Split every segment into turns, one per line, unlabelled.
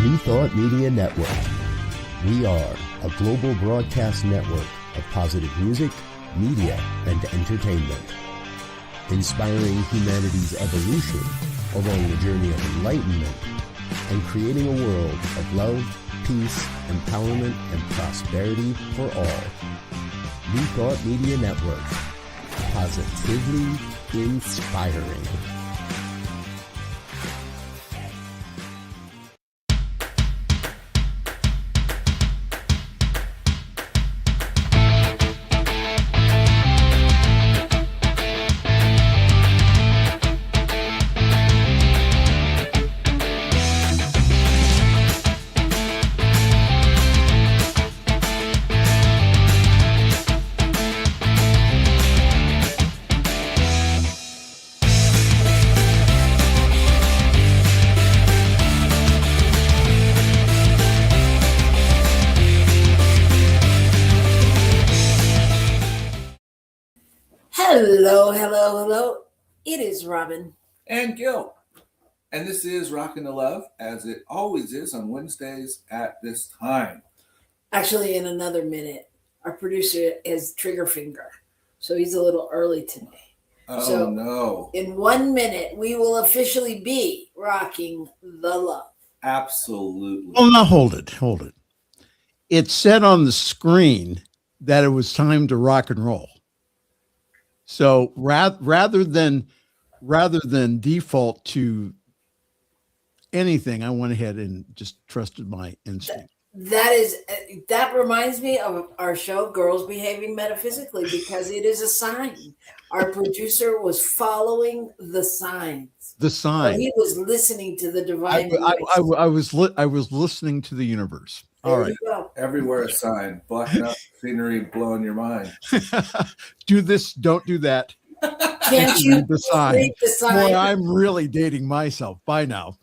New Thought Media Network. We are a global broadcast network of positive music, media, and entertainment, inspiring humanity's evolution along the journey of enlightenment and creating a world of love, peace, empowerment, and prosperity for all. New Thought Media Network. Positively inspiring.
Hello. It is Robyn
and Gil. And this is Rockin the Love, as it always is on Wednesdays at this time.
Actually, in another minute, our producer is trigger finger, so he's a little early today.
Oh, no.
In 1 minute, we will officially be Rocking the Love.
Absolutely.
Well, now hold it. It said on the screen that it was time to rock and roll. So rather than default to anything, I went ahead and just trusted my instinct.
That reminds me of our show, Girls Behaving Metaphysically, because it is a sign. Our producer was following the signs.
The sign.
So he was listening to the divine.
I was listening to the universe. All right.
Everywhere a sign, blocking out scenery, blowing your mind.
Do this, don't do that.
Can't you
read the sign?
Read the sign?
Boy, I'm really dating myself. Bye now.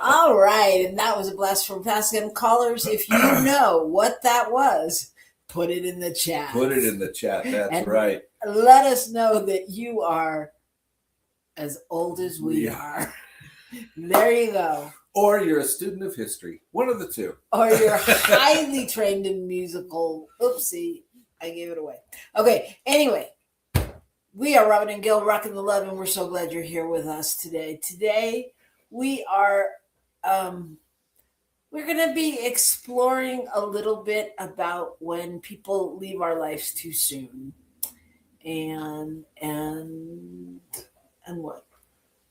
All right, and that was a blast from past. And callers, if you know what that was, put it in the chat.
Put it in the chat. That's
and
right.
Let us know that you are as old as we are. There you go.
Or you're a student of history. One of the two.
Or you're highly trained in musical. Oopsie, I gave it away. Okay, anyway, we are Robyn and Gil, Rockin the Love, and we're so glad you're here with us today. Today, we are we're going to be exploring a little bit about when people leave our lives too soon. And what?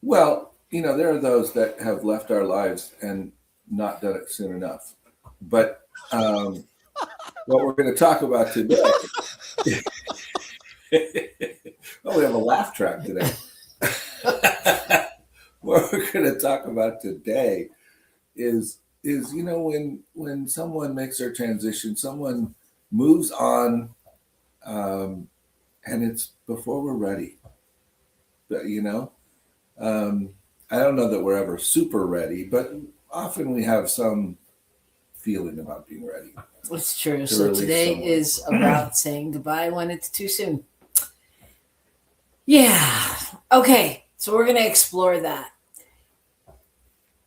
Well, there are those that have left our lives and not done it soon enough. But what we're going to talk about today, well, we have a laugh track today. What we're going to talk about today is when someone makes their transition, someone moves on, and it's before we're ready. But, I don't know that we're ever super ready, but often we have some feeling about being ready.
It's true. So today is about saying goodbye when it's too soon. Yeah. Okay. So we're going to explore that.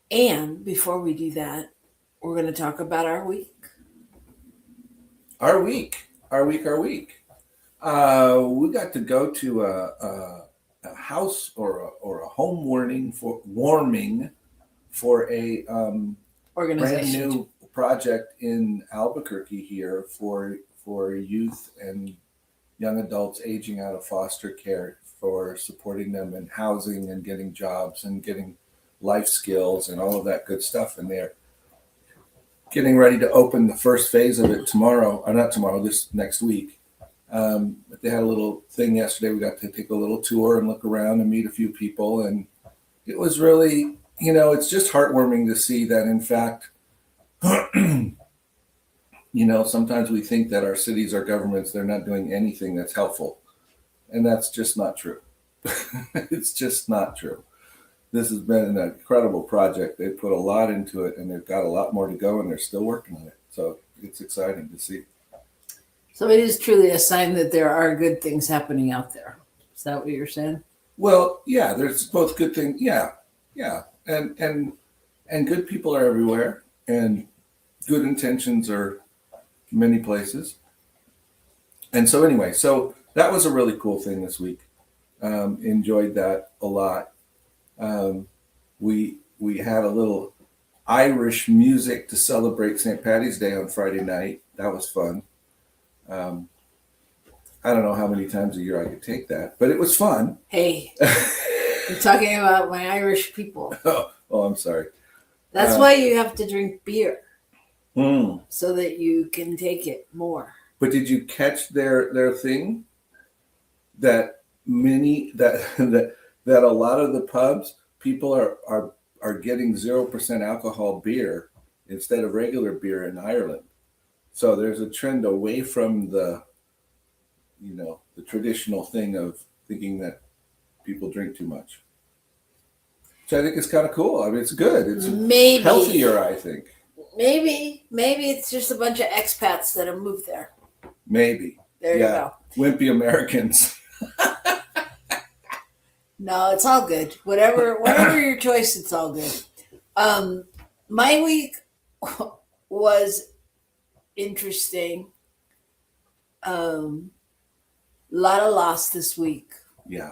And before we do that, we're going to talk about our week.
Our week. We got to go to a house or a home warming for a brand new project in Albuquerque here for youth and young adults aging out of foster care, for supporting them in housing and getting jobs and getting life skills and all of that good stuff. And they're getting ready to open the first phase of it this next week. But they had a little thing yesterday. We got to take a little tour and look around and meet a few people. And it was really, it's just heartwarming to see that, in fact, sometimes we think that our cities, our governments, they're not doing anything that's helpful. And that's just not true. It's just not true. This has been an incredible project. They put a lot into it, and they've got a lot more to go, and they're still working on it. So it's exciting to see.
So it is truly a sign that there are good things happening out there. Is that what you're saying?
Well, yeah, there's both good things. Yeah. And And good people are everywhere, and good intentions are many places. And so anyway, so that was a really cool thing this week. Enjoyed that a lot. We had a little Irish music to celebrate St. Paddy's Day on Friday night. That was fun. I don't know how many times a year I could take that, but it was fun.
Hey, you're talking about my Irish people.
Oh, I'm sorry.
That's why you have to drink beer,
Mm.
so that you can take it more.
But did you catch their thing? That many that a lot of the pubs, people are getting 0% alcohol beer instead of regular beer in Ireland. So there's a trend away from the traditional thing of thinking that people drink too much. So I think it's kind of cool. I mean, it's good. It's
Maybe
healthier, I think.
Maybe it's just a bunch of expats that have moved there.
Maybe.
There you go.
Wimpy Americans.
No, it's all good. Whatever your choice, it's all good. My week was interesting. Lot of loss this week.
Yeah.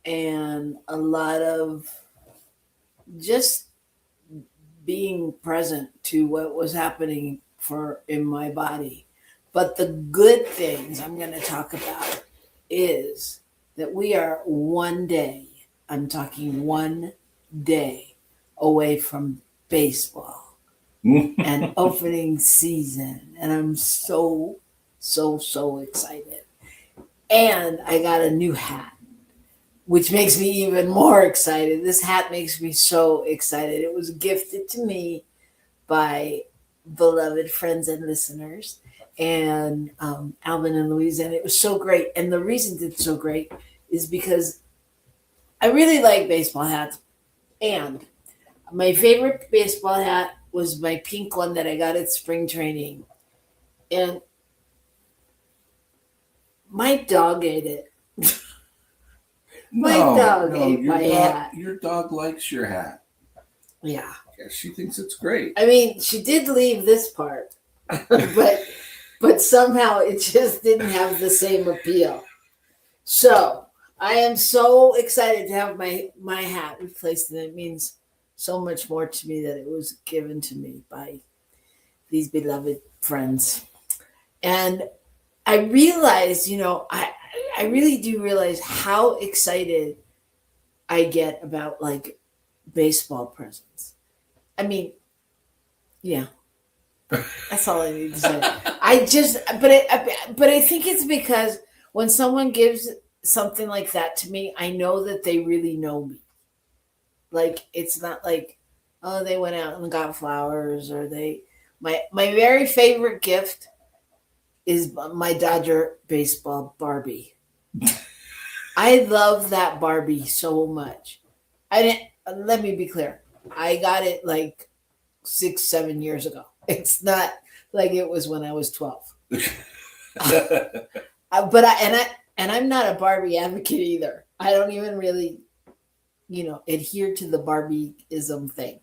And a lot of just being present to what was happening in my body. But the good things I'm going to talk about is that we are one day, I'm talking one day away from baseball and opening season. And I'm so excited. And I got a new hat, which makes me even more excited. This hat makes me so excited. It was gifted to me by beloved friends and listeners, and Alvin and Louise, and it was so great. And the reason it's so great is because I really like baseball hats. And my favorite baseball hat was my pink one that I got at spring training. And my dog ate it. My dog ate my hat.
Your dog likes your hat.
Yeah.
She thinks it's great.
I mean, she did leave this part, but somehow it just didn't have the same appeal. So I am so excited to have my hat replaced, and it means so much more to me that it was given to me by these beloved friends. And I realized, I really do realize how excited I get about like baseball presents. I mean, yeah, that's all I need to say. But I think it's because when someone gives something like that to me, I know that they really know me. Like, it's not like, oh, they went out and got flowers, or my very favorite gift is my Dodger baseball Barbie. I love that Barbie so much. Let me be clear. I got it like 6-7 years ago. It's not like it was when I was 12. I'm not a Barbie advocate either. I don't even really, adhere to the Barbie-ism thing.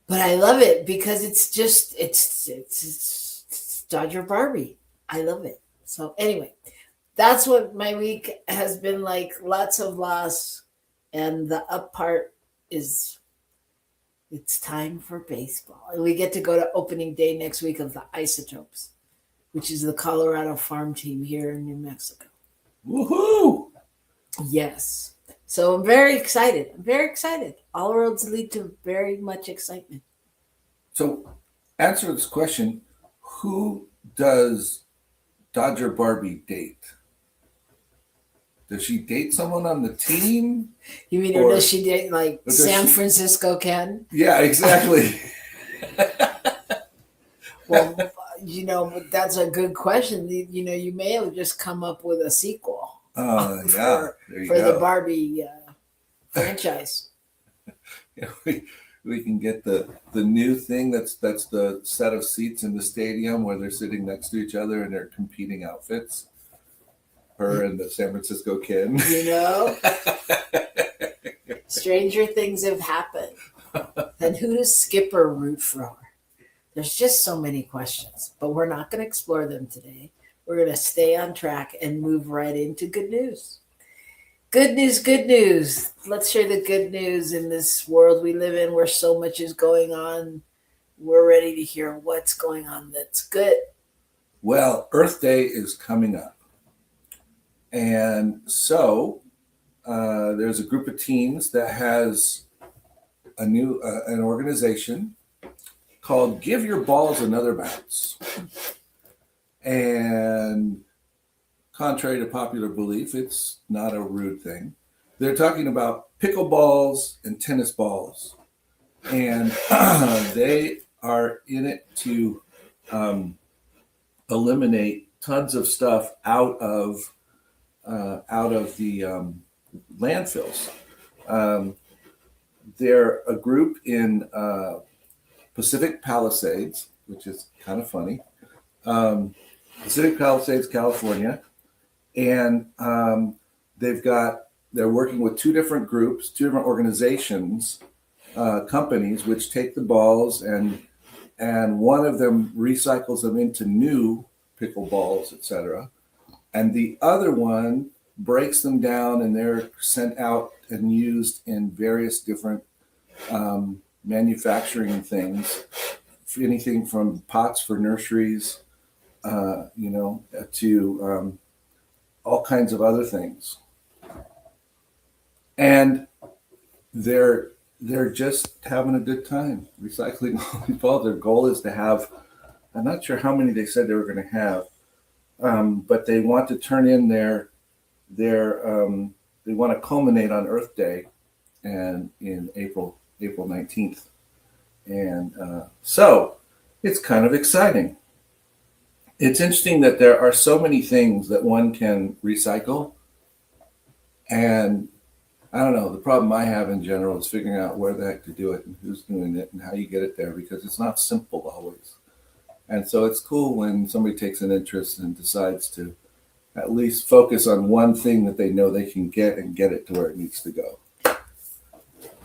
But I love it because it's Dodger Barbie. I love it. So anyway, that's what my week has been like. Lots of loss. And the up part is it's time for baseball. And we get to go to opening day next week of the Isotopes, which is the Colorado farm team here in New Mexico.
Woohoo!
Yes. So I'm very excited. All roads lead to very much excitement. So
answer this question. Who does Dodger Barbie date? Does she date someone on the team?
You mean, or does she date like San Francisco Ken?
Yeah, exactly.
Well, that's a good question. You may have just come up with a sequel.
For
the Barbie franchise.
Yeah, we can get the new thing that's the set of seats in the stadium where they're sitting next to each other and they're competing outfits. Her and the San Francisco Kid.
Stranger things have happened. Then who does Skipper root for? There's just so many questions, but we're not going to explore them today. We're going to stay on track and move right into good news. Good news, good news. Let's share the good news in this world we live in where so much is going on. We're ready to hear what's going on that's good.
Well, Earth Day is coming up. And so there's a group of teens that has a new an organization called Give Your Balls Another Bounce. And contrary to popular belief, it's not a rude thing. They're talking about pickleballs and tennis balls. And they are in it to eliminate tons of stuff out of the landfills. They're a group in Pacific Palisades, which is kind of funny. Pacific Palisades, California, and they're working with two different groups, two different organizations, companies, which take the balls and one of them recycles them into new pickleballs, etc. And the other one breaks them down and they're sent out and used in various different manufacturing things, anything from pots for nurseries, to all kinds of other things. And they're just having a good time recycling all these balls. Their goal is to have, I'm not sure how many they said they were going to have, but they want to turn in they want to culminate on Earth Day and in April 19th. And so it's kind of exciting. It's interesting that there are so many things that one can recycle. And I don't know, the problem I have in general is figuring out where the heck to do it and who's doing it and how you get it there, because it's not simple always. And so it's cool when somebody takes an interest and decides to at least focus on one thing that they know they can get and get it to where it needs to go.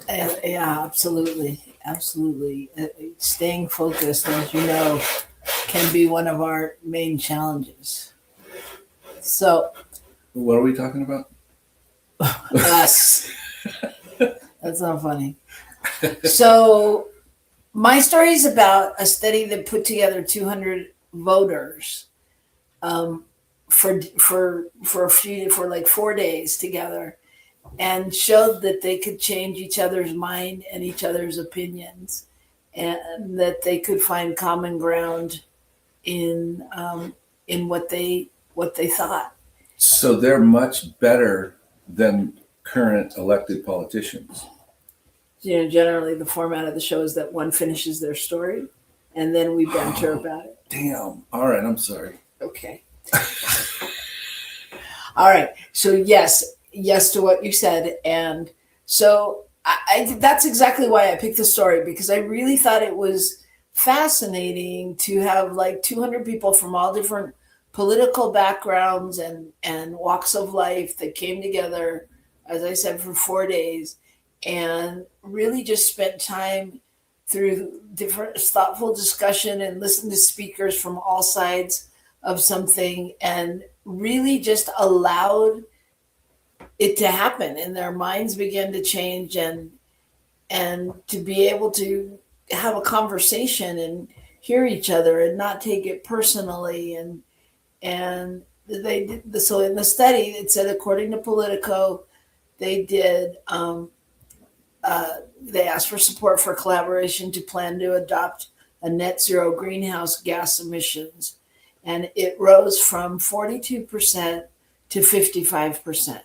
Yeah, absolutely. Absolutely. Staying focused, as you know, can be one of our main challenges. So,
what are we talking about?
Us. That's not funny. So, my story is about a study that put together 200 voters for like 4 days together, and showed that they could change each other's mind and each other's opinions, and that they could find common ground in what they thought.
So they're much better than current elected politicians.
Generally the format of the show is that one finishes their story and then we banter about it.
Damn. All right, I'm sorry.
Okay. All right. So yes to what you said. And so I that's exactly why I picked the story, because I really thought it was fascinating to have like 200 people from all different political backgrounds and walks of life that came together, as I said, for 4 days, and really just spent time through different thoughtful discussion and listened to speakers from all sides of something, and really just allowed it to happen, and their minds began to change, and to be able to have a conversation and hear each other and not take it personally. And they did. So in the study, it said, according to Politico, they did. They asked for support for collaboration to plan to adopt a net zero greenhouse gas emissions, and it rose from 42% to 55%.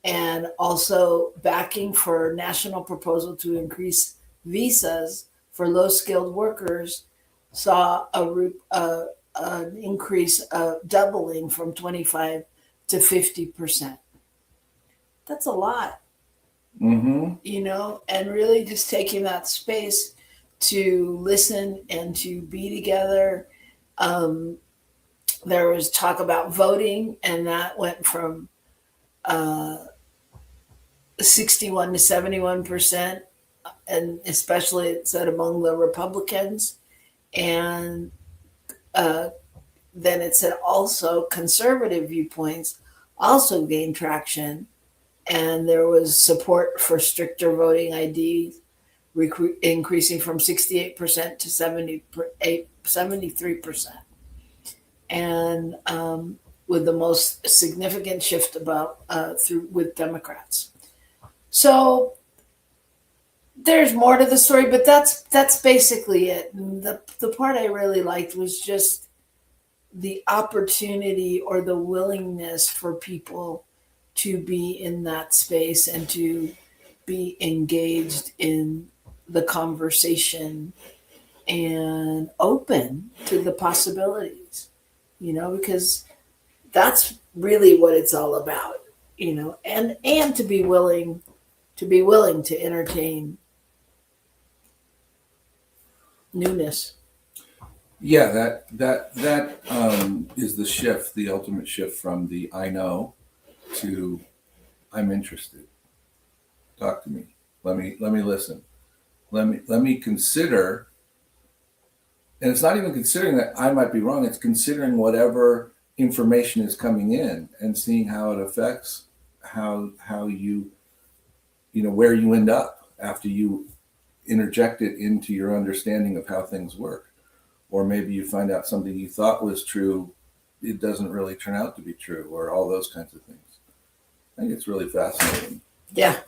And also backing for national proposal to increase visas for low-skilled workers saw an increase of doubling from 25 to 50%. That's a lot.
Mm-hmm.
And really just taking that space to listen and to be together. There was talk about voting, and that went from 61 to 71%. and especially it said among the Republicans, and then it said also conservative viewpoints also gained traction, and there was support for stricter voting ID, increasing from 68% to 73%, and with the most significant shift about through with Democrats. So there's more to the story, but that's basically it. And the part I really liked was just the opportunity or the willingness for people to be in that space and to be engaged in the conversation and open to the possibilities, because that's really what it's all about, and to be willing to entertain newness.
Yeah, that is the shift, the ultimate shift from the I know to I'm interested. Talk to me. Let me listen. Let me consider. And it's not even considering that I might be wrong. It's considering whatever information is coming in and seeing how it affects how you where you end up after you interject it into your understanding of how things work. Or maybe you find out something you thought was true, it doesn't really turn out to be true, or all those kinds of things. I think it's really fascinating.
Yeah.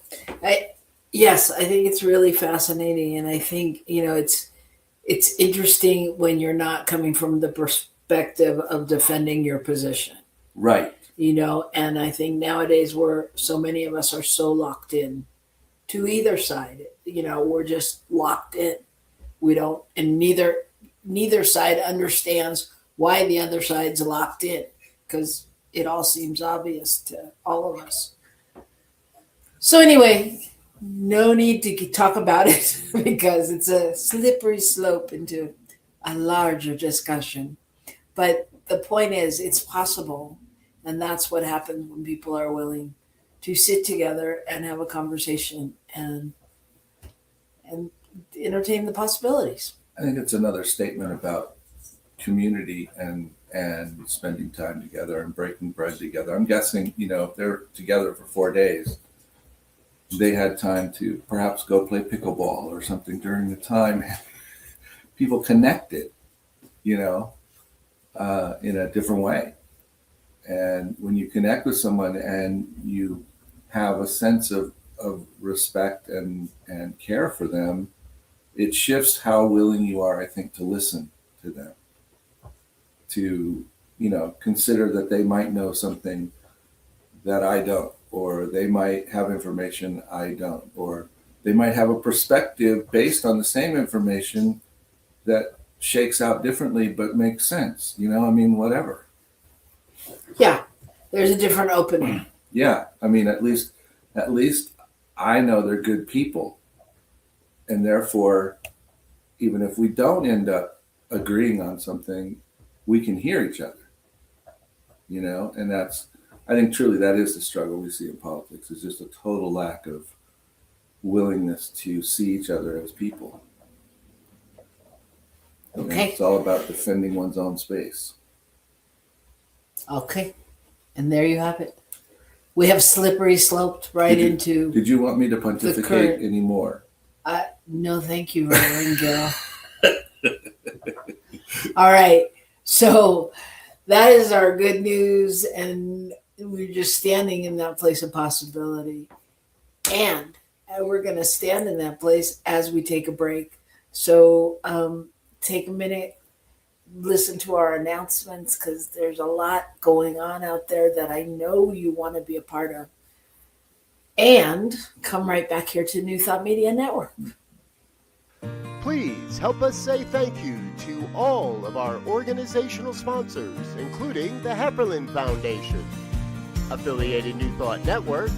I think it's really fascinating. And I think, it's interesting when you're not coming from the perspective of defending your position.
Right.
And I think nowadays so many of us are so locked in to either side. We're just locked in. We don't, and neither side understands why the other side's locked in, because it all seems obvious to all of us. So anyway, no need to talk about it because it's a slippery slope into a larger discussion. But the point is, it's possible. And that's what happens when people are willing to sit together and have a conversation and entertain the possibilities.
I think it's another statement about community and spending time together and breaking bread together. I'm guessing, if they're together for 4 days, they had time to perhaps go play pickleball or something during the time. People connected, in a different way. And when you connect with someone and you have a sense of respect and care for them, it shifts how willing you are, I think, to listen to them, to, consider that they might know something that I don't, or they might have information I don't, or they might have a perspective based on the same information that shakes out differently but makes sense, whatever.
Yeah, there's a different opening.
Yeah, at least I know they're good people. And therefore, even if we don't end up agreeing on something, we can hear each other, and I think truly that is the struggle we see in politics, is just a total lack of willingness to see each other as people.
Okay.
It's all about defending one's own space.
Okay. And there you have it. We have slippery sloped into.
Did you want me to pontificate anymore?
No, thank you, Robyn and Gil. All right. So that is our good news. And we're just standing in that place of possibility. And we're going to stand in that place as we take a break. So take a minute, listen to our announcements, because there's a lot going on out there that I know you want to be a part of. And come right back here to New Thought Media Network.
Please help us say thank you to all of our organizational sponsors, including the Hepperlin Foundation, Affiliated New Thought Network,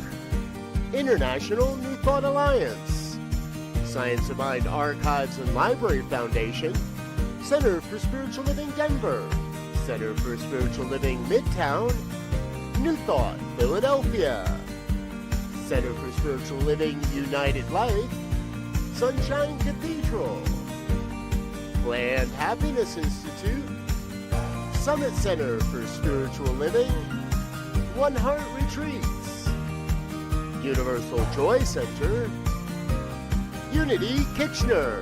International New Thought Alliance, Science of Mind Archives and Library Foundation, Center for Spiritual Living Denver, Center for Spiritual Living Midtown, New Thought Philadelphia, Center for Spiritual Living United Life, Sunshine Cathedral, Planned Happiness Institute, Summit Center for Spiritual Living, One Heart Retreats, Universal Joy Center, Unity Kitchener,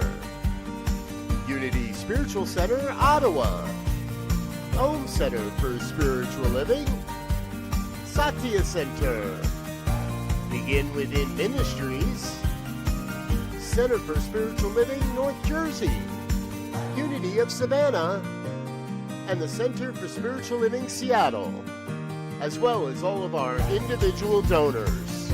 Unity Spiritual Center Ottawa, Olmstead for Spiritual Living, Satya Center, Begin Within Ministries, Center for Spiritual Living North Jersey, Unity of Savannah, and the Center for Spiritual Living Seattle, as well as all of our individual donors.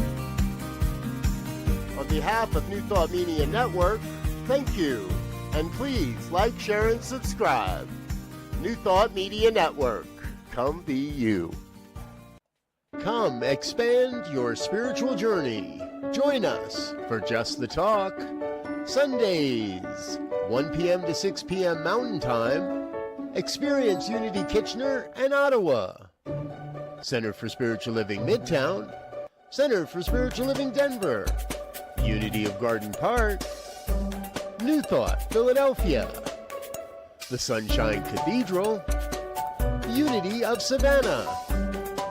On behalf of New Thought Media Network, thank you, and please like, share, and subscribe. New Thought Media Network, come be you. Come expand your spiritual journey. Join us for Just the Talk, Sundays, 1 p.m. to 6 p.m. Mountain Time. Experience Unity Kitchener and Ottawa. Center for Spiritual Living Midtown, Center for Spiritual Living Denver, Unity of Garden Park, New Thought Philadelphia, the Sunshine Cathedral, Unity of Savannah,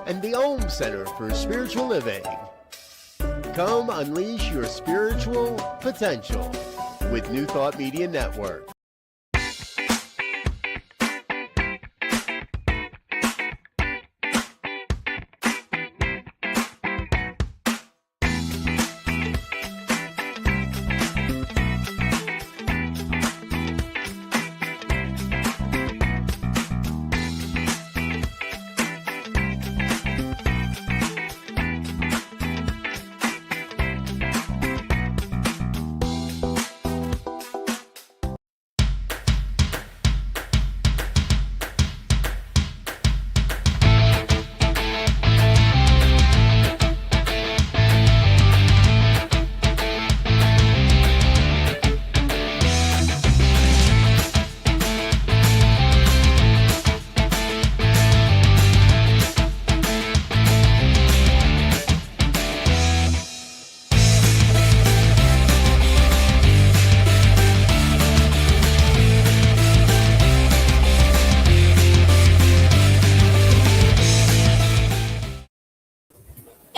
and the Olm Center for Spiritual Living. Come unleash your spiritual potential with New Thought Media Network.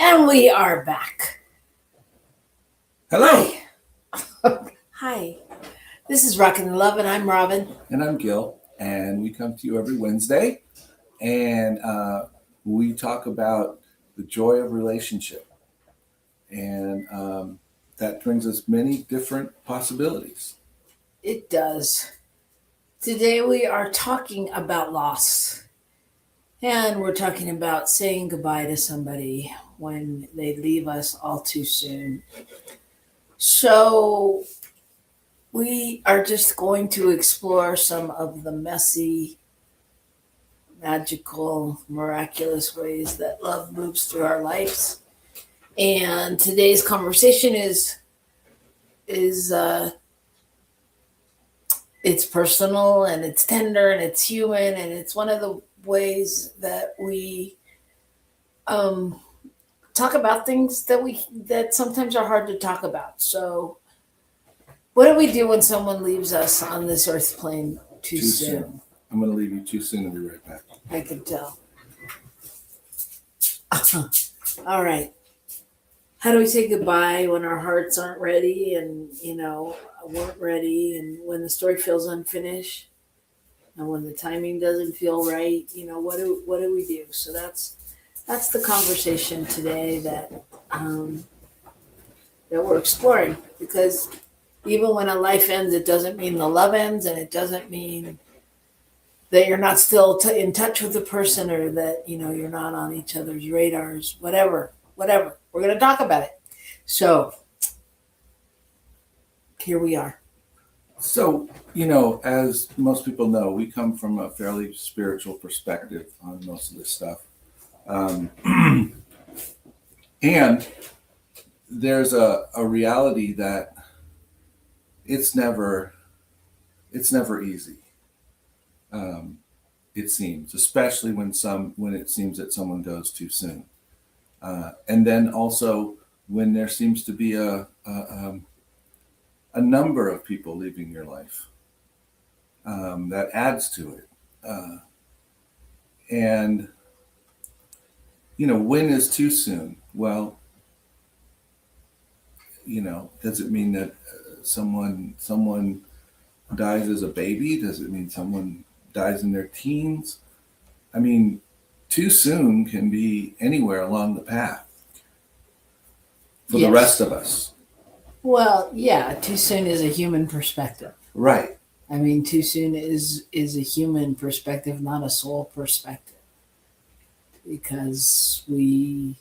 And we are back.
Hello.
Hi. This is Rockin the Love, and I'm Robyn.
And I'm Gil. And we come to you every Wednesday. And we talk about the joy of relationship. And that brings us many different possibilities.
It does. Today we are talking about loss. And we're talking about saying goodbye to somebody when they leave us all too soon. So we are just going to explore some of the messy, magical, miraculous ways that love moves through our lives. And today's conversation is it's personal and it's tender and it's human, and it's one of the ways that we talk about things that sometimes are hard to talk about. So what do we do when someone leaves us on this earth plane too soon?
I'm going to leave you too soon and be right back.
I can tell. All right. How do we say goodbye when our hearts aren't ready and, weren't ready, and when the story feels unfinished and when the timing doesn't feel right? What do we do? So that's the conversation today that we're exploring, because even when a life ends, it doesn't mean the love ends, and it doesn't mean that you're not still in touch with the person, or that, you're not on each other's radars, whatever. We're going to talk about it. So here we are.
So, as most people know, we come from a fairly spiritual perspective on most of this stuff. And there's a reality that it's never easy. It seems, especially when it seems that someone goes too soon. And then also when there seems to be a a number of people leaving your life. That adds to it. And, when is too soon? Well, does it mean that someone dies as a baby? Does it mean someone dies in their teens? I mean, too soon can be anywhere along the path for the rest of us.
Well, yeah, too soon is a human perspective.
Right.
I mean, too soon is a human perspective, not a soul perspective. Because we're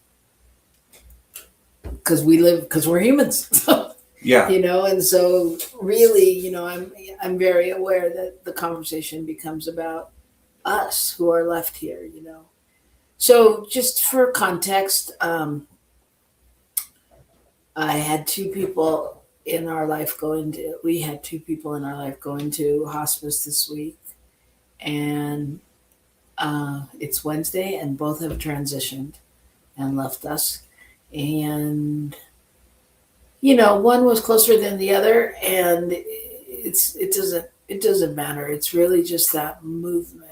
humans.
Yeah.
And so really, I'm very aware that the conversation becomes about us who are left here, So just for context, I had two people in our life we had two people in our life go into hospice this week, and it's Wednesday, and both have transitioned and left us. And one was closer than the other, and it doesn't matter. It's really just that movement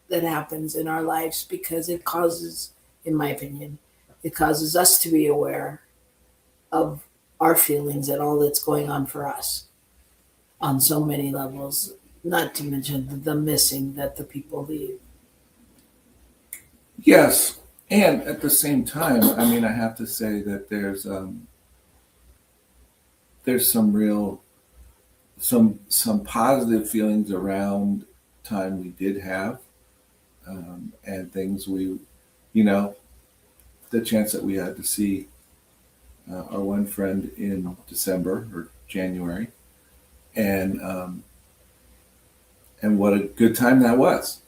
that happens in our lives, because it causes, in my opinion, it causes us to be aware of our feelings and all that's going on for us on so many levels, not to mention the missing that the people leave.
Yes. And at the same time, I mean, I have to say that there's some positive feelings around time we did have, and things the chance that we had to see our one friend in December or January, and what a good time that was,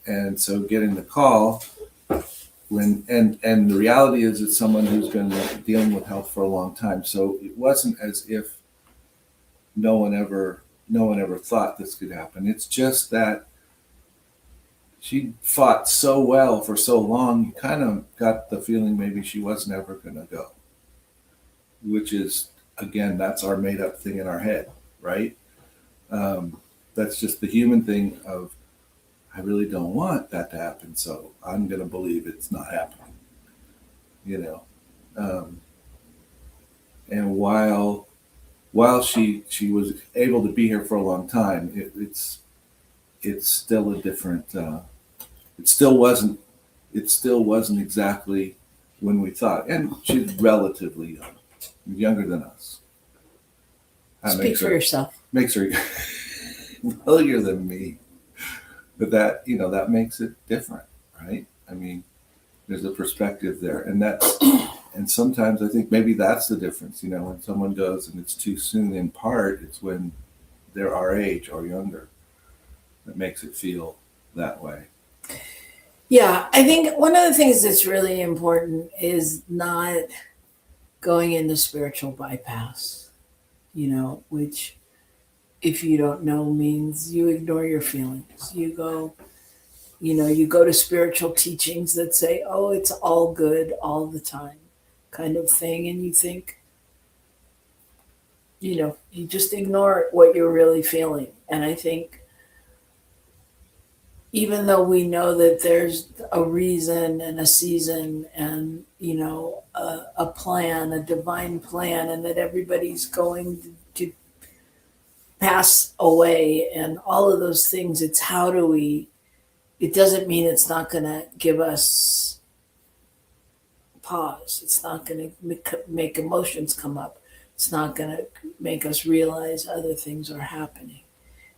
and so getting the call and the reality is it's someone who's been dealing with health for a long time. So it wasn't as if no one ever thought this could happen. It's just that she fought so well for so long, you kind of got the feeling maybe she was never going to go, which is, again, that's our made up thing in our head, right? That's just the human thing of, I really don't want that to happen, so I'm going to believe it's not happening, and while she was able to be here for a long time, it's still a different, it still wasn't exactly when we thought. And she's relatively young, younger than us.
Speak for yourself.
Makes her earlier than me. But that, that makes it different, right? I mean, there's a perspective there. And sometimes I think maybe that's the difference, when someone goes and it's too soon, in part, it's when they're our age or younger that makes it feel that way.
Yeah, I think one of the things that's really important is not going into spiritual bypass, which, if you don't know, means you ignore your feelings. You go to spiritual teachings that say, oh, it's all good all the time kind of thing. And you think, you just ignore what you're really feeling. And I think even though we know that there's a reason and a season and, a plan, a divine plan, and that everybody's going to pass away and all of those things, it's how do we, it doesn't mean it's not going to give us pause. It's not going to make emotions come up. It's not going to make us realize other things are happening.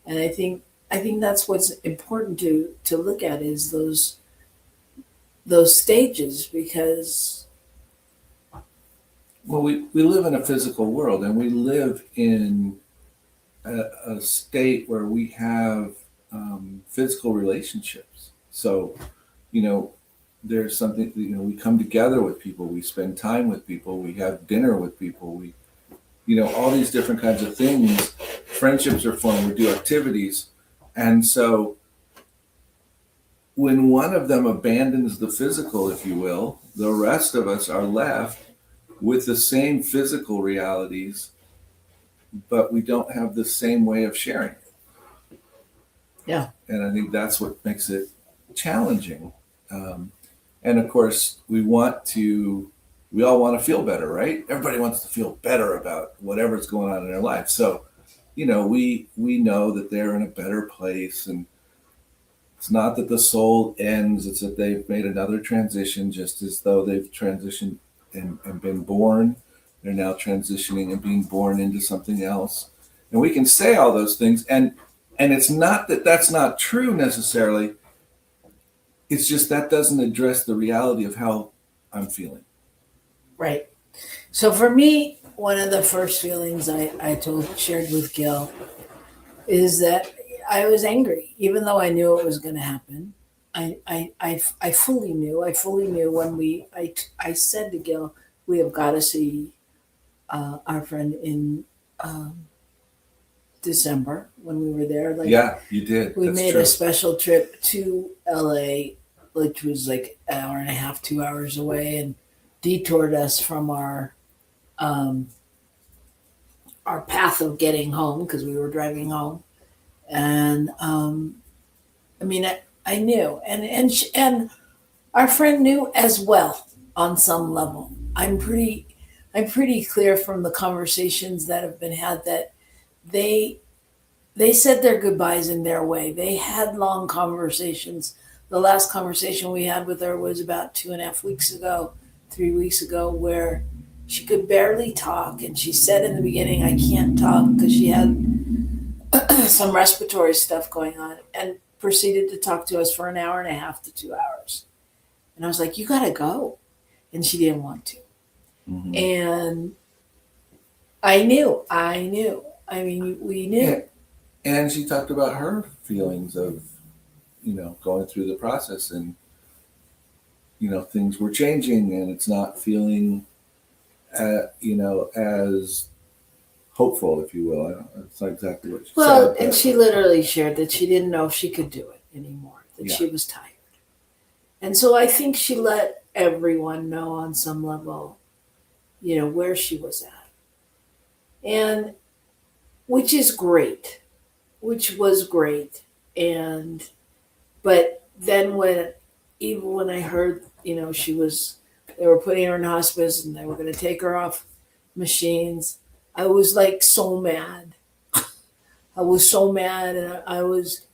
And I think that's what's important to look at is those stages, because
we live in a physical world, and we live in a state where we have physical relationships. So, there's something, we come together with people, we spend time with people, we have dinner with people, we, all these different kinds of things. Friendships are formed, we do activities. And so when one of them abandons the physical, if you will, the rest of us are left with the same physical realities, but we don't have the same way of sharing it.
Yeah.
And I think that's what makes it challenging. And of course, we all want to feel better, right? Everybody wants to feel better about whatever's going on in their life. So, we know that they're in a better place, and it's not that the soul ends, it's that they've made another transition, just as though they've transitioned and been born. They're now transitioning and being born into something else. And we can say all those things, and it's not that that's not true necessarily. It's just that doesn't address the reality of how I'm feeling.
Right. So for me, one of the first feelings I shared with Gil is that I was angry, even though I knew it was going to happen. I fully knew. I fully knew when I said to Gil, we have got to see our friend in December when we were there. Like,
yeah, you did.
We
That's
made
true.
a special trip to LA, which was like an hour and a half, 2 hours away, and detoured us from our path of getting home because we were driving home. And I knew, and our friend knew as well on some level. I'm pretty clear from the conversations that have been had that they said their goodbyes in their way. They had long conversations. The last conversation we had with her was about 2.5 weeks ago, 3 weeks ago, where she could barely talk. And she said in the beginning, I can't talk, because she had some respiratory stuff going on, and proceeded to talk to us for an hour and a half to 2 hours. And I was like, you got to go. And she didn't want to.
Mm-hmm.
And I knew. I mean, we knew.
Yeah. And she talked about her feelings of, going through the process, and, things were changing, and it's not feeling, as hopeful, if you will. That's not exactly what she said.
And she literally shared that she didn't know if she could do it anymore, that she was tired. And so I think she let everyone know on some level, where she was at. And which was great. But then even when I heard, they were putting her in hospice and they were going to take her off machines, I was like so mad. I was so mad, and I was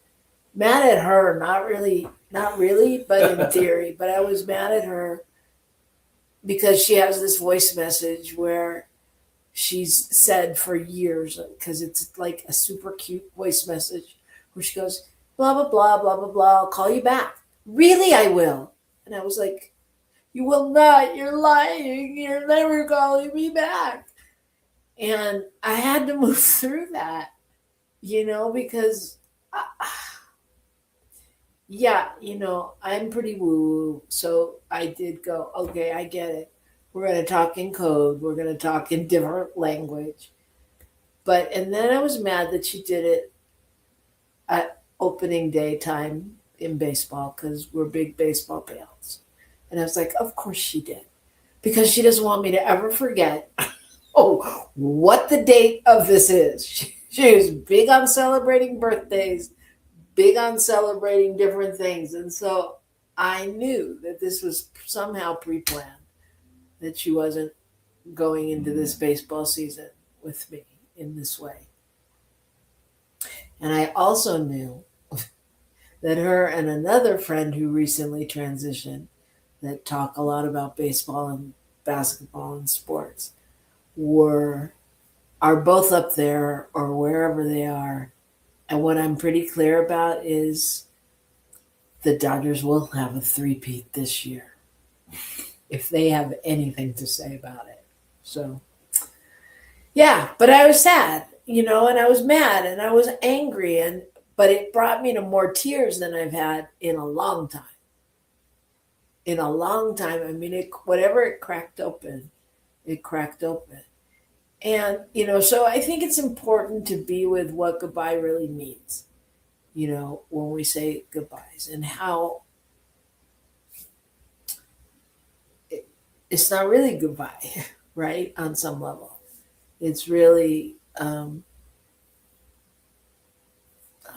mad at her, not really, but in theory, but I was mad at her because she has this voice message where she's said for years, because it's like a super cute voice message where she goes, blah, blah, blah, blah, blah, blah, I'll call you back. Really, I will. And I was like, you will not. You're lying. You're never calling me back. And I had to move through that, because, I'm pretty woo-woo. So I did go, okay, I get it. We're going to talk in code. We're going to talk in different language. And then I was mad that she did it at opening day time in baseball, because we're big baseball pals. And I was like, of course she did. Because she doesn't want me to ever forget, what the date of this is. She was big on celebrating birthdays, big on celebrating different things. And so I knew that this was somehow pre-planned, that she wasn't going into this baseball season with me in this way. And I also knew that her and another friend who recently transitioned, that talk a lot about baseball and basketball and sports, are both up there or wherever they are. And what I'm pretty clear about is the Dodgers will have a three-peat this year, if they have anything to say about it. So, yeah, but I was sad, and I was mad and I was angry, but it brought me to more tears than I've had in a long time. I mean, whatever it cracked open. And, so I think it's important to be with what goodbye really means, when we say goodbyes, and how it's not really goodbye. right? On some level, it's really, I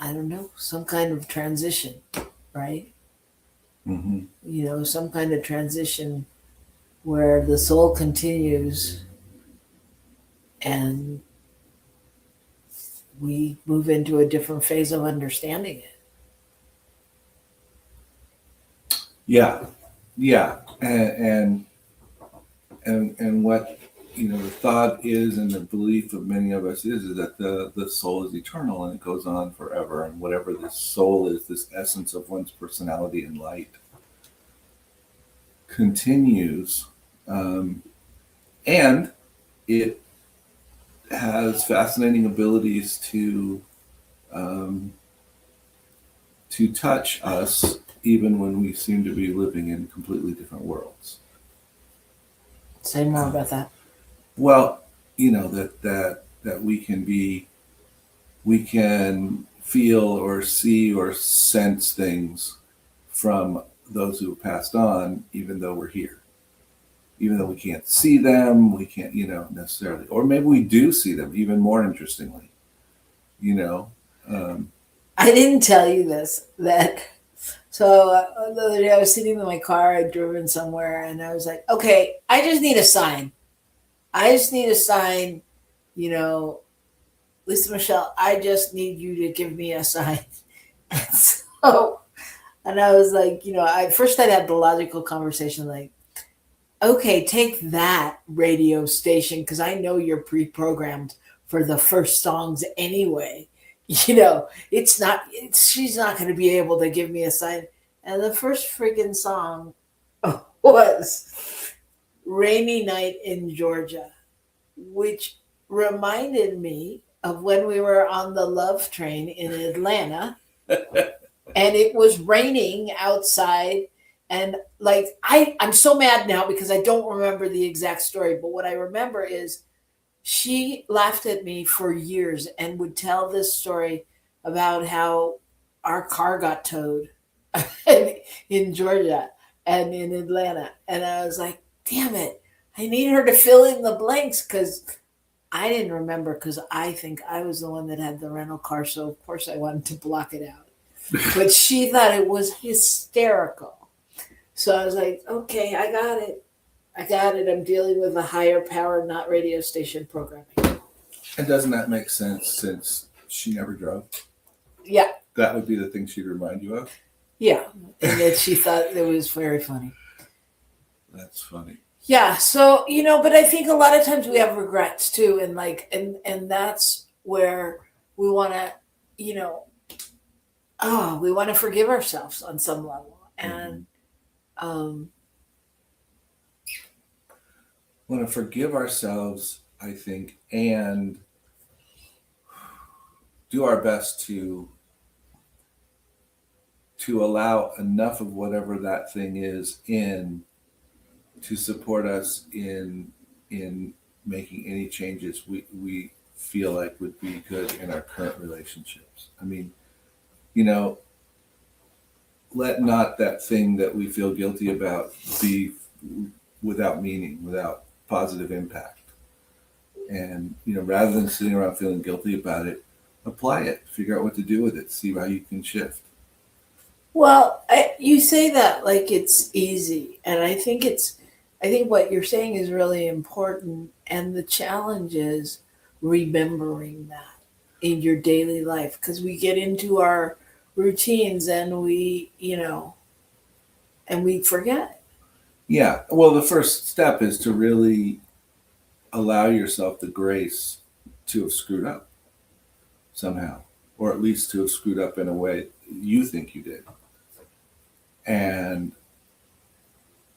don't know, some kind of transition, right?
Mm-hmm.
You know, some kind of transition where the soul continues and we move into a different phase of understanding it.
Yeah, yeah, and what the thought is, and the belief of many of us is that the soul is eternal and it goes on forever, and whatever this soul is, this essence of one's personality and light, continues, and it has fascinating abilities to touch us even when we seem to be living in completely different worlds.
Say more about that.
Well, that we can feel or see or sense things from those who have passed on, even though we're here. Even though we can't see them, we can't, necessarily, or maybe we do see them, even more interestingly,
I didn't tell you this, so the other day I was sitting in my car, I'd driven somewhere, and I was like, okay, I just need a sign. Lisa Michelle, I just need you to give me a sign. And I was like, I'd had the logical conversation like, okay, take that radio station, because I know you're pre-programmed for the first songs anyway. She's not going to be able to give me a sign. And the first friggin' song was Rainy Night in Georgia, which reminded me of when we were on the Love Train in Atlanta and it was raining outside. And like, I'm so mad now because I don't remember the exact story, but what I remember is she laughed at me for years and would tell this story about how our car got towed in Georgia and in Atlanta. And I was like, damn it, I need her to fill in the blanks, because I didn't remember, because I think I was the one that had the rental car. So of course I wanted to block it out. But she thought it was hysterical. So I was like, okay, I got it. I'm dealing with a higher power, not radio station programming.
And doesn't that make sense, since she never drove?
Yeah.
That would be the thing she'd remind you of?
Yeah. And that she thought it was very funny.
That's funny.
Yeah. So, but I think a lot of times we have regrets too. And that's where we want to, we want to forgive ourselves on some level. And,
want to forgive ourselves, I think, and do our best to allow enough of whatever that thing is to support us in making any changes we feel like would be good in our current relationships. I mean, let not that thing that we feel guilty about be without meaning, without positive impact. And, rather than sitting around feeling guilty about it, apply it, figure out what to do with it, see how you can shift.
Well, you say that like it's easy. And I think what you're saying is really important. And the challenge is remembering that in your daily life, because we get into our routines and we forget.
Yeah. Well, the first step is to really allow yourself the grace to have screwed up somehow, or at least to have screwed up in a way you think you did. And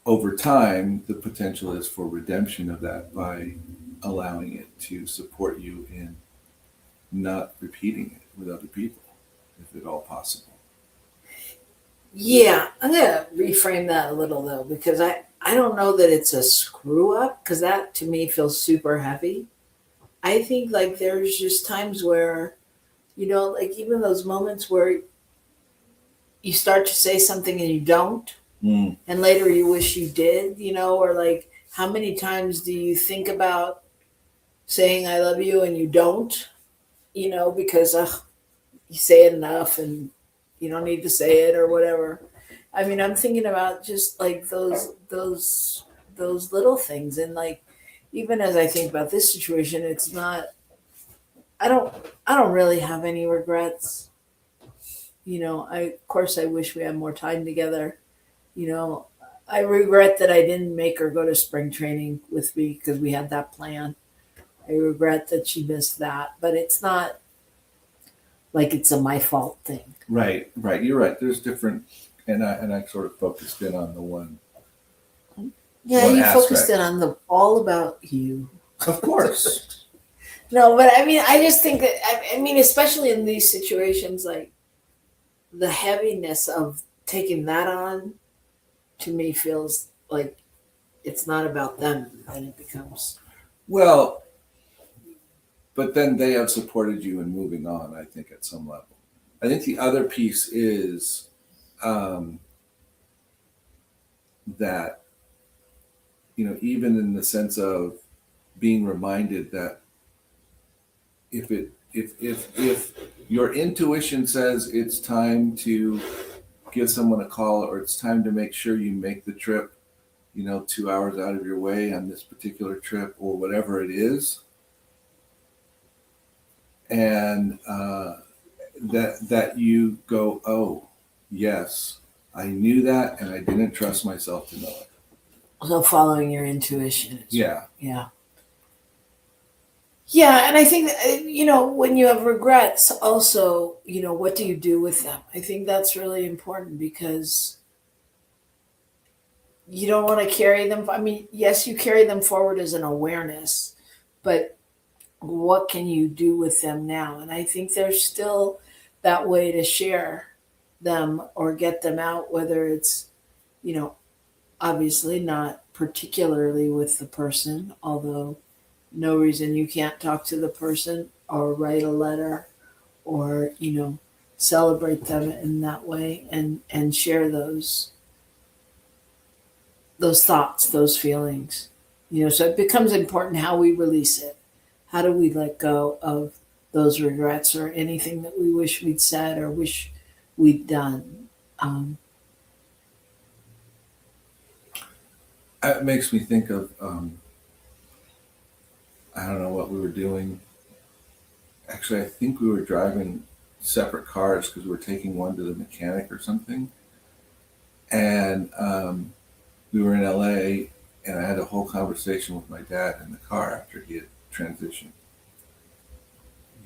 over time, the potential is for redemption of that by allowing it to support you in not repeating it with other people, if at all possible.
Yeah, I'm going to reframe that a little, though, because I don't know that it's a screw up, because that to me feels super heavy. I think like there's just times where, like even those moments where you start to say something and you don't, and later you wish you did, or like how many times do you think about saying I love you and you don't, because you say it enough and you don't need to say it or whatever. I mean, I'm thinking about just like those little things, and like even as I think about this situation, it's not. I don't really have any regrets. Of course I wish we had more time together. You know, I regret that I didn't make her go to spring training with me because we had that plan. I regret that she missed that, but it's not like it's a my fault thing.
Right. You're right. There's different, and I sort of focused in on the one.
Yeah,
one
you
aspect.
focused in on the all about you.
Of course.
No, but I mean, I just think that I mean, especially in these situations, like the heaviness of taking that on, to me feels like it's not about them, and it becomes.
Well, but then they have supported you in moving on, I think, at some level. I think the other piece is that, even in the sense of being reminded that if your intuition says it's time to give someone a call, or it's time to make sure you make the trip, 2 hours out of your way on this particular trip, or whatever it is, and that you go, oh, yes, I knew that, and I didn't trust myself to know it.
So following your intuition.
Yeah.
Yeah, and I think that, when you have regrets, also, what do you do with them? I think that's really important because you don't want to carry them. I mean, yes, you carry them forward as an awareness, but what can you do with them now? And I think there's still that way to share them or get them out, whether it's, obviously not particularly with the person, although no reason you can't talk to the person or write a letter or, celebrate them in that way and share those thoughts, those feelings. So it becomes important how we release it. How do we let go of those regrets or anything that we wish we'd said or wish we'd done?
It makes me think of, I don't know what we were doing. Actually, I think we were driving separate cars because we were taking one to the mechanic or something. And we were in LA, and I had a whole conversation with my dad in the car after he had transitioned.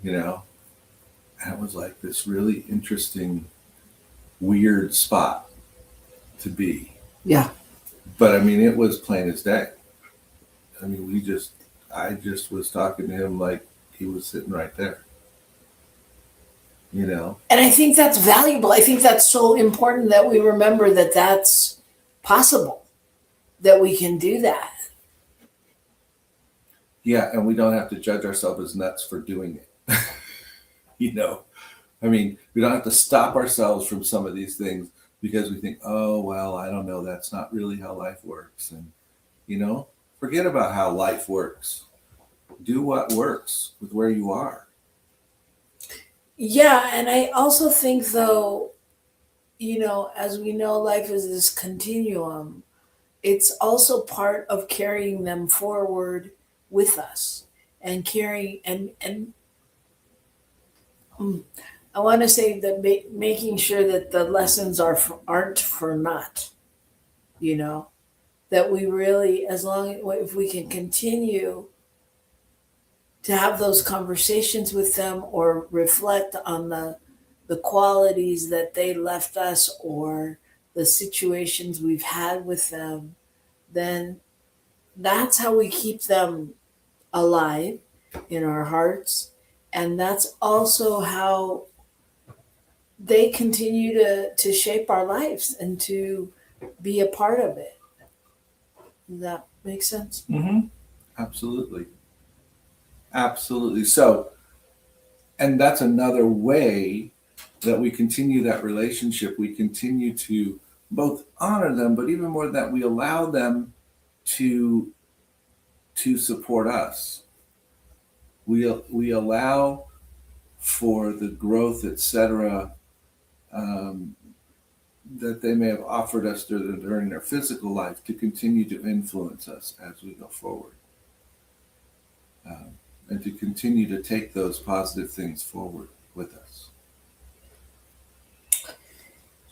And it was like this really interesting, weird spot to be.
Yeah.
But I mean, it was plain as day. I mean, I just was talking to him like he was sitting right there.
And I think that's valuable. I think that's so important that we remember that that's possible, that we can do that.
Yeah, and we don't have to judge ourselves as nuts for doing it. I mean, we don't have to stop ourselves from some of these things because we think, oh, well, I don't know, that's not really how life works. And, forget about how life works. Do what works with where you are.
Yeah, and I also think, though, as we know, life is this continuum. It's also part of carrying them forward with us and carrying and I want to say that making sure that the lessons aren't for naught. That we really, if we can continue to have those conversations with them or reflect on the qualities that they left us or the situations we've had with them, then that's how we keep them alive in our hearts. And that's also how they continue to shape our lives and to be a part of it. Does that make sense?
Mm-hmm. Absolutely. So, and that's another way that we continue that relationship. We continue to both honor them, but even more than that, we allow them to to support us. We allow for the growth, etc., that they may have offered us during their physical life to continue to influence us as we go forward, and to continue to take those positive things forward with us.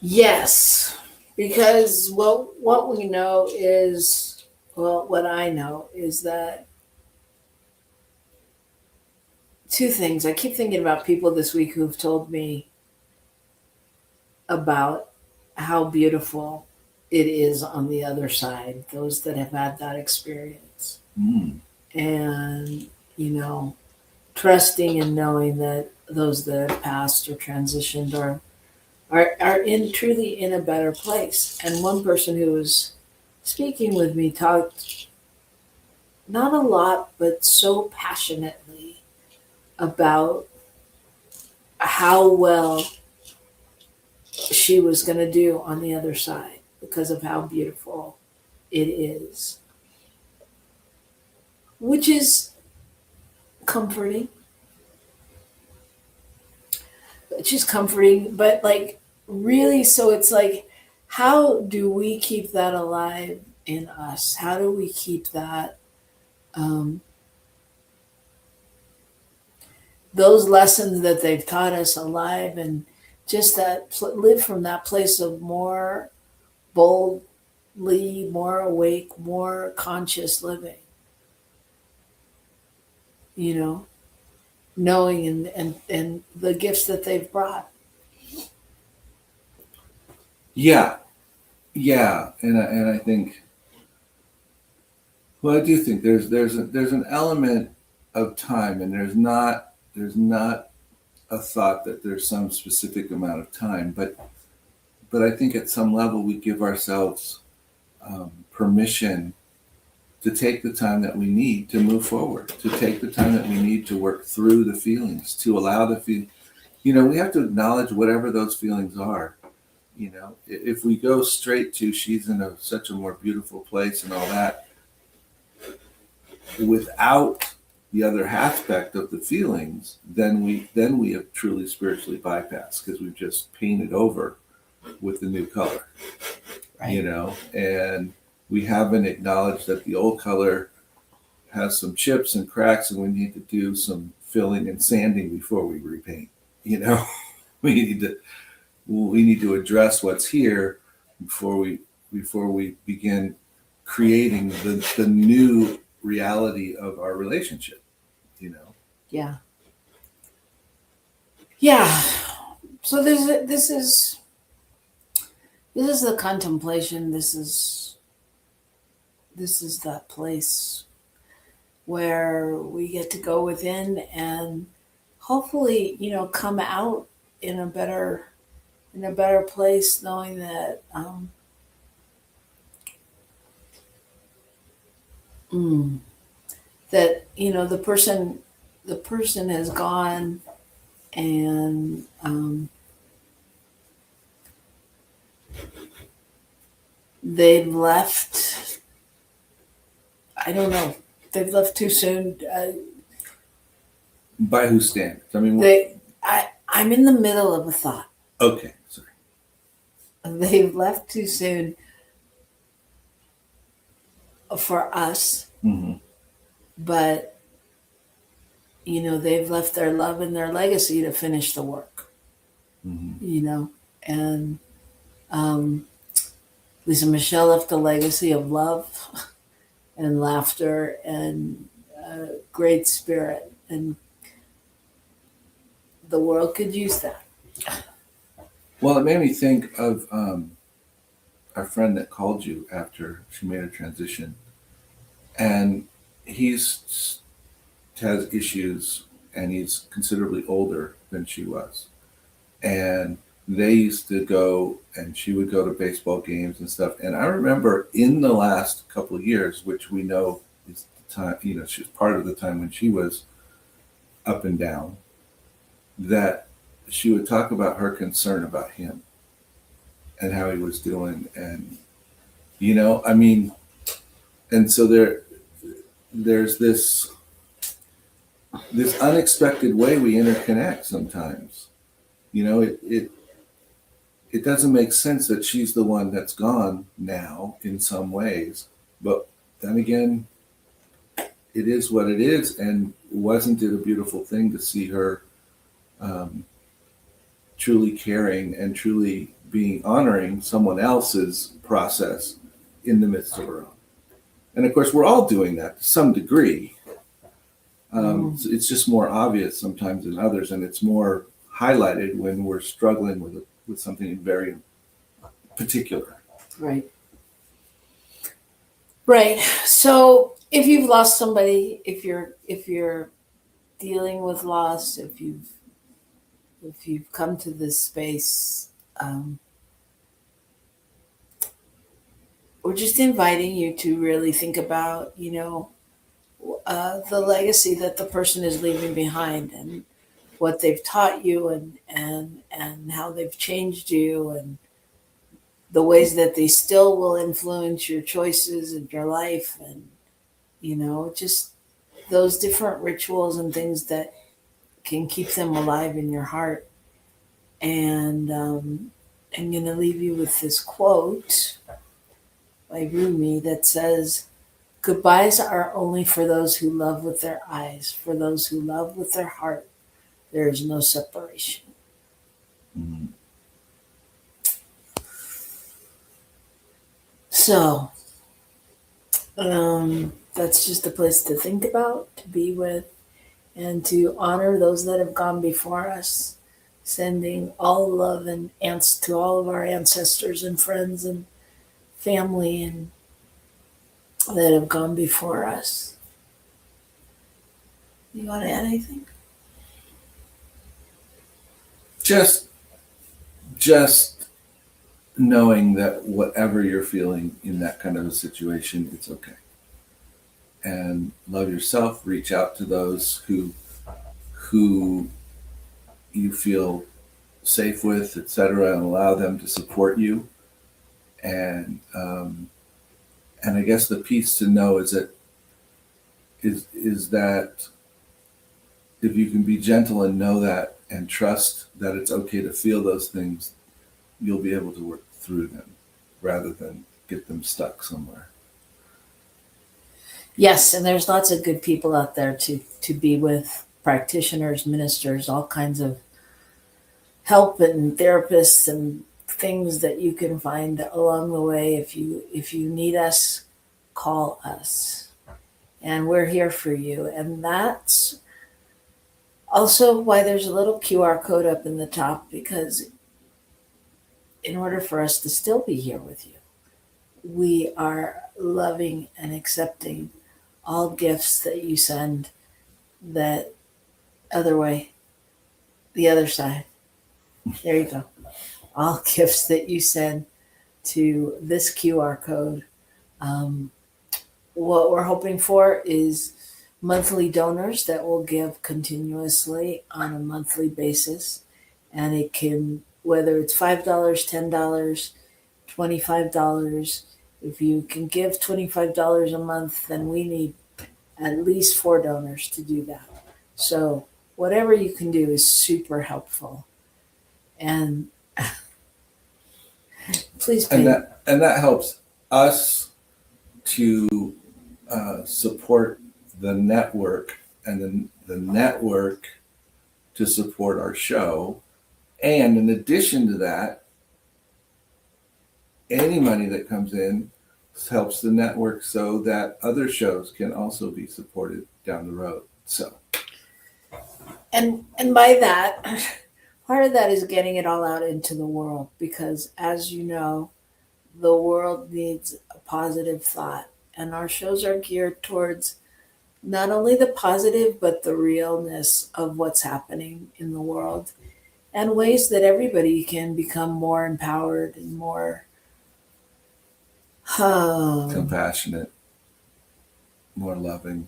Yes, because what we know is, what I know is that two things. I keep thinking about people this week who've told me about how beautiful it is on the other side, those that have had that experience. And, trusting and knowing that those that have passed or transitioned are truly in a better place. And one person who was speaking with me talked not a lot, but so passionately about how well she was going to do on the other side because of how beautiful it is, which is comforting. But like really, so it's like, how do we keep that alive in us? How do we keep that, those lessons that they've taught us alive, and just that live from that place of more boldly, more awake, more conscious living, knowing and the gifts that they've brought.
Yeah, and I think, well, I do think there's an element of time, and there's not a thought that there's some specific amount of time, but I think at some level we give ourselves permission to take the time that we need to move forward, to take the time that we need to work through the feelings, to allow the feel. We have to acknowledge whatever those feelings are. If we go straight to she's in such a more beautiful place and all that, without the other aspect of the feelings, then we have truly spiritually bypassed, because we've just painted over with the new color,
right.
And we haven't acknowledged that the old color has some chips and cracks, and we need to do some filling and sanding before we repaint. We need to address what's here before we begin creating the new reality of our relationship.
Yeah. So this is the contemplation. This is that place where we get to go within and hopefully, come out in a better place, knowing that that the person has gone, and they've left. I don't know. They've left too soon.
By whose standards? I mean,
I'm in the middle of a thought.
Okay, sorry.
They've left too soon for us, but they've left their love and their legacy to finish the work. And Lisa Michelle left a legacy of love and laughter and great spirit, and the world could use that.
Well, it made me think of our friend that called you after she made a transition, and has issues, and he's considerably older than she was, and they used to go, and she would go to baseball games and stuff. And I remember in the last couple of years, which we know is the time, she was part of the time when she was up and down, that she would talk about her concern about him and how he was doing. And, and so there's this unexpected way we interconnect sometimes. You know, it doesn't make sense that she's the one that's gone now in some ways, but then again, it is what it is. And wasn't it a beautiful thing to see her truly caring and truly being honoring someone else's process in the midst of her own? And of course, we're all doing that to some degree. It's just more obvious sometimes than others, and it's more highlighted when we're struggling with something very particular.
Right. Right. So if you've lost somebody, if you're dealing with loss, if you've come to this space, we're just inviting you to really think about, the legacy that the person is leaving behind, and what they've taught you, and how they've changed you, and the ways that they still will influence your choices and your life, and just those different rituals and things that can keep them alive in your heart. And I'm going to leave you with this quote by Rumi that says, "Goodbyes are only for those who love with their eyes. For those who love with their heart, there is no separation."
Mm-hmm.
So that's just a place to think about, to be with, and to honor those that have gone before us, sending all love and to all of our ancestors and friends and family and that have gone before us. You want to add anything?
Just knowing that whatever you're feeling in that kind of a situation, it's okay. And love yourself, reach out to those who you feel safe with, etc., and allow them to support you. And I guess the piece to know is that if you can be gentle and know that and trust that it's okay to feel those things, you'll be able to work through them rather than get them stuck somewhere.
Yes, and there's lots of good people out there to be with, practitioners, ministers, all kinds of help and therapists and things that you can find along the way. If you need us, call us. And we're here for you. And that's also why there's a little QR code up in the top, because in order for us to still be here with you, we are loving and accepting all gifts that you send that other way, the other side. There you go. All gifts that you send to this QR code. What we're hoping for is monthly donors that will give continuously on a monthly basis. And it can, whether it's $5, $10, $25, if you can give $25 a month, then we need at least 4 donors to do that. So whatever you can do is super helpful. And please pay.
And that helps us to support the network, and then the network to support our show. And in addition to that, any money that comes in helps the network so that other shows can also be supported down the road. So,
and by that, part of that is getting it all out into the world, because as you know, the world needs a positive thought, and our shows are geared towards not only the positive, but the realness of what's happening in the world, and ways that everybody can become more empowered and more
compassionate, more loving.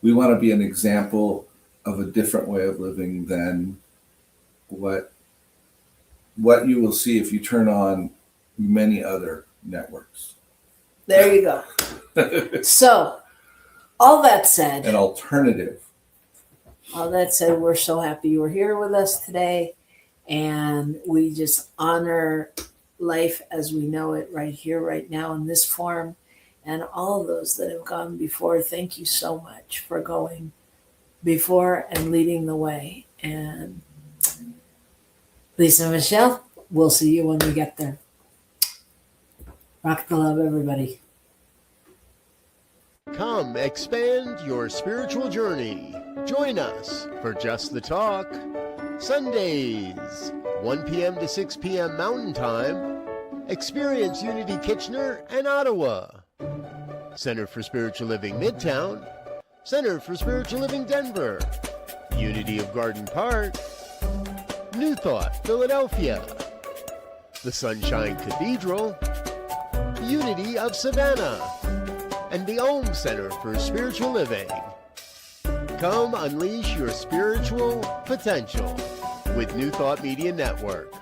We want to be an example of a different way of living than what you will see if you turn on many other networks.
There you go. So all that said,
an alternative.
we're so happy you were here with us today. And we just honor life as we know it right here, right now in this form. And all of those that have gone before, thank you so much for going before and leading the way. And Lisa and Michelle, we'll see you when we get there. Rock the love, everybody.
Come expand your spiritual journey. Join us for Just the Talk. Sundays, 1 p.m. to 6 p.m. Mountain Time. Experience Unity Kitchener and Ottawa. Center for Spiritual Living Midtown. Center for Spiritual Living Denver. Unity of Garden Park. New Thought Philadelphia. The Sunshine Cathedral. Unity of Savannah. And the Olmstead Center for Spiritual Living. Come unleash your spiritual potential with New Thought Media Network.